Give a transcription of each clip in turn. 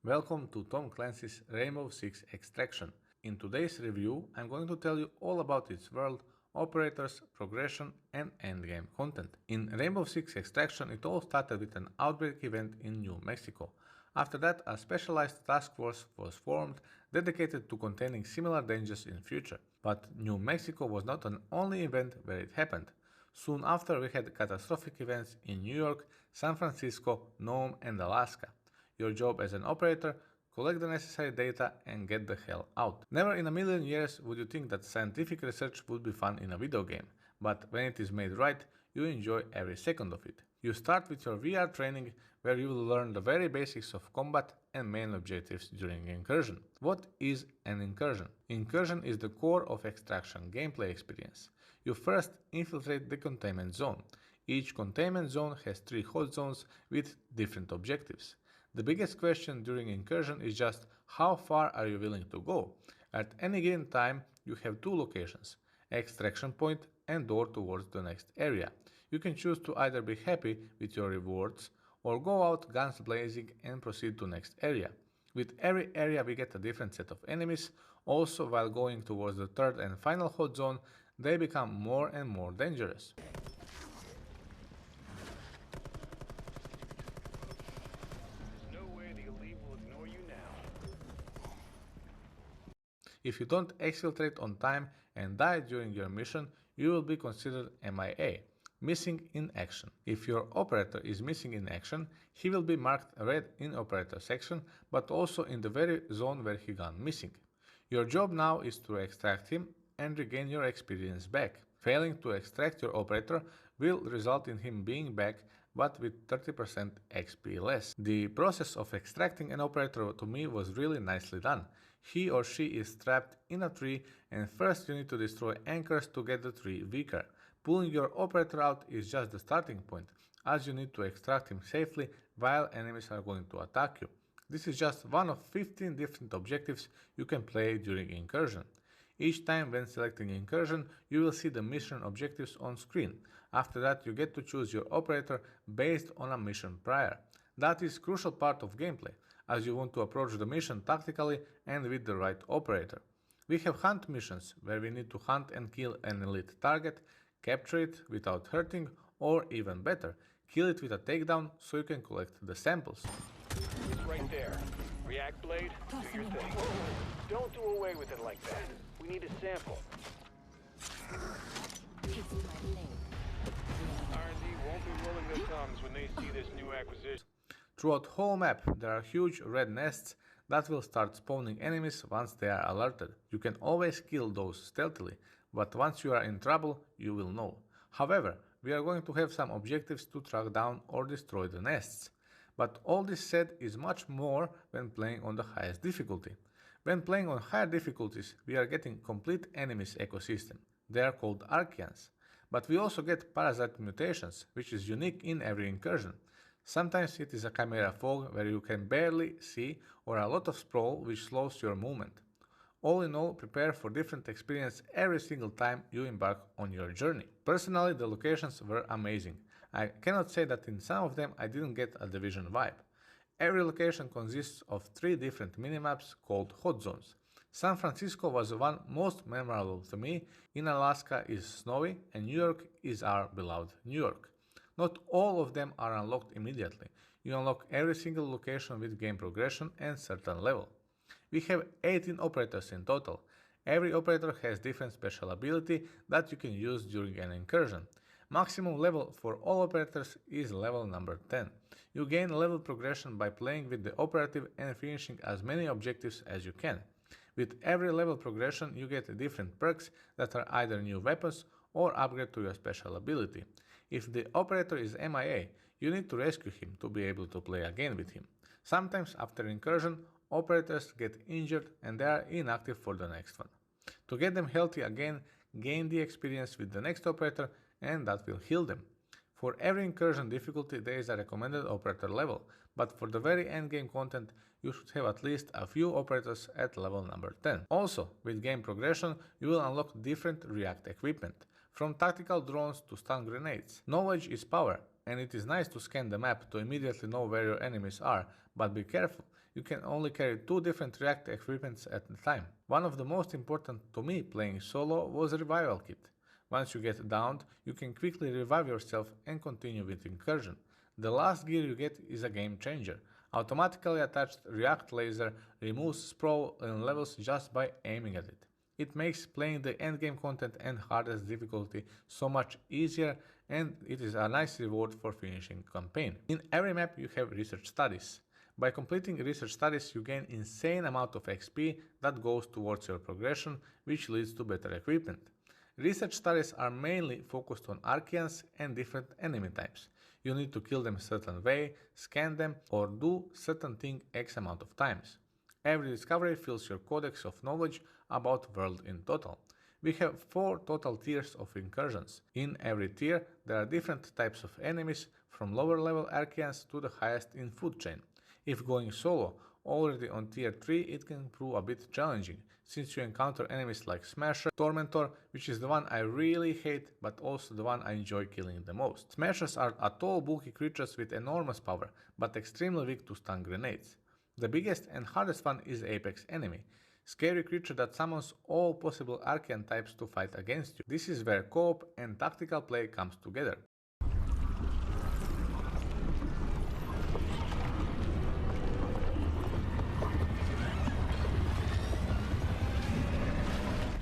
Welcome to Tom Clancy's Rainbow Six Extraction. In today's review, I'm going to tell you all about its world, operators, progression, and endgame content. In Rainbow Six Extraction, it all started with an outbreak event in New Mexico. After that, a specialized task force was formed dedicated to containing similar dangers in future. But New Mexico was not an only event where it happened. Soon after, we had catastrophic events in New York, San Francisco, Nome, and Alaska. Your job as an operator: collect the necessary data and get the hell out. Never in a million years would you think that scientific research would be fun in a video game, but when it is made right, you enjoy every second of it. You start with your VR training, where you will learn the very basics of combat and main objectives during incursion. What is an incursion? Incursion is the core of extraction gameplay experience. You first infiltrate the containment zone. Each containment zone has 3 hot zones with different objectives. The biggest question during incursion is just how far are you willing to go? At any given time, you have 2 locations: extraction point and door towards the next area. You can choose to either be happy with your rewards or go out guns blazing and proceed to next area. With every area we get a different set of enemies. Also, while going towards the third and final hot zone, they become more and more dangerous. If you don't exfiltrate on time and die during your mission, you will be considered MIA, missing in action. If your operator is missing in action, he will be marked red in operator section, but also in the very zone where he gone missing. Your job now is to extract him and regain your experience back. Failing to extract your operator will result in him being back, but with 30% XP less. The process of extracting an operator to me was really nicely done. He or she is trapped in a tree, and first you need to destroy anchors to get the tree weaker. Pulling your operator out is just the starting point, as you need to extract him safely while enemies are going to attack you. This is just one of 15 different objectives you can play during incursion. Each time when selecting incursion, you will see the mission objectives on screen. After that, you get to choose your operator based on a mission prior. That is crucial part of gameplay, as you want to approach the mission tactically and with the right operator. We have hunt missions, where we need to hunt and kill an elite target, capture it without hurting, or even better, kill it with a takedown so you can collect the samples. It's right there. React blade, do your thing. Don't do away with it like that. We need a sample. R&D won't be rolling their thumbs when they see this new acquisition. Throughout whole map, there are huge red nests that will start spawning enemies once they are alerted. You can always kill those stealthily, but once you are in trouble, you will know. However, we are going to have some objectives to track down or destroy the nests. But all this said is much more when playing on the highest difficulty. When playing on higher difficulties, we are getting complete enemies ecosystem. They are called Archeans. But we also get parasite mutations, which is unique in every incursion. Sometimes it is a chimera fog where you can barely see, or a lot of sprawl which slows your movement. All in all, prepare for different experience every single time you embark on your journey. Personally, the locations were amazing. I cannot say that in some of them I didn't get a Division vibe. Every location consists of 3 different minimaps called hot zones. San Francisco was the one most memorable to me. In Alaska is snowy, and New York is our beloved New York. Not all of them are unlocked immediately. You unlock every single location with game progression and certain level. We have 18 operators in total. Every operator has different special ability that you can use during an incursion. Maximum level for all operators is level number 10. You gain level progression by playing with the operative and finishing as many objectives as you can. With every level progression, you get different perks that are either new weapons or upgrade to your special ability. If the operator is MIA, you need to rescue him to be able to play again with him. Sometimes after incursion, operators get injured and they are inactive for the next one. To get them healthy again, gain the experience with the next operator, and that will heal them. For every incursion difficulty there is a recommended operator level, but for the very endgame content you should have at least a few operators at level number 10. Also, with game progression you will unlock different React equipment, from tactical drones to stun grenades. Knowledge is power, and it is nice to scan the map to immediately know where your enemies are, but be careful. you can only carry 2 different React equipments at a time. One of the most important to me playing solo was a revival kit. Once you get downed, you can quickly revive yourself and continue with incursion. The last gear you get is a game changer. Automatically attached React laser removes sprawl in levels just by aiming at it. It makes playing the endgame content and hardest difficulty so much easier, and it is a nice reward for finishing campaign. In every map you have research studies. By completing research studies you gain insane amount of XP that goes towards your progression, which leads to better equipment. Research studies are mainly focused on Archeans and different enemy types. You need to kill them a certain way, scan them, or do certain thing X amount of times. Every discovery fills your codex of knowledge about world in total. We have 4 total tiers of incursions. In every tier there are different types of enemies, from lower level Archeans to the highest in food chain. If going solo, already on tier 3 it can prove a bit challenging, since you encounter enemies like Smasher, Tormentor, which is the one I really hate, but also the one I enjoy killing the most. Smashers are tall bulky creatures with enormous power, but extremely weak to stun grenades. The biggest and hardest one is Apex enemy, scary creature that summons all possible Archean types to fight against you. This is where co-op and tactical play comes together.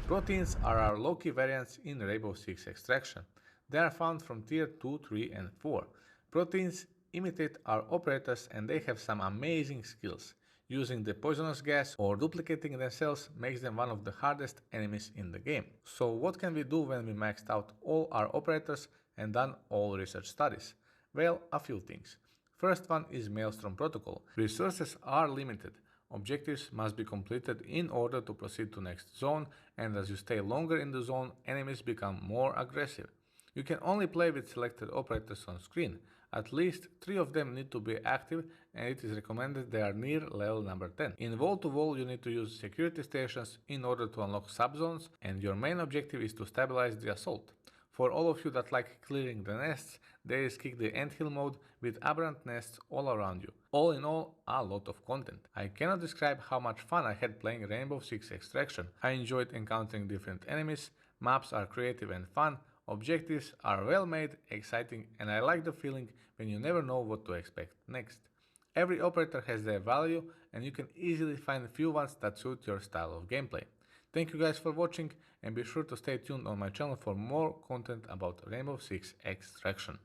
Proteins are our low-key variants in Rainbow Six Extraction. They are found from tier 2, 3 and 4. Proteins imitate our operators and they have some amazing skills. Using the poisonous gas or duplicating themselves makes them one of the hardest enemies in the game. So what can we do when we maxed out all our operators and done all research studies? Well, a few things. First one is Maelstrom Protocol. Resources are limited. Objectives must be completed in order to proceed to next zone, and as you stay longer in the zone, enemies become more aggressive. You can only play with selected operators on screen. At least 3 of them need to be active, and it is recommended they are near level number 10. In wall to wall you need to use security stations in order to unlock subzones, and your main objective is to stabilize the assault. For all of you that like clearing the nests, there is Kick the Anthill mode with aberrant nests all around you. All in all, a lot of content. I cannot describe how much fun I had playing Rainbow Six Extraction. I enjoyed encountering different enemies, maps are creative and fun, objectives are well made, exciting, and I like the feeling when you never know what to expect next. Every operator has their value and you can easily find a few ones that suit your style of gameplay. Thank you guys for watching, and be sure to stay tuned on my channel for more content about Rainbow Six Extraction.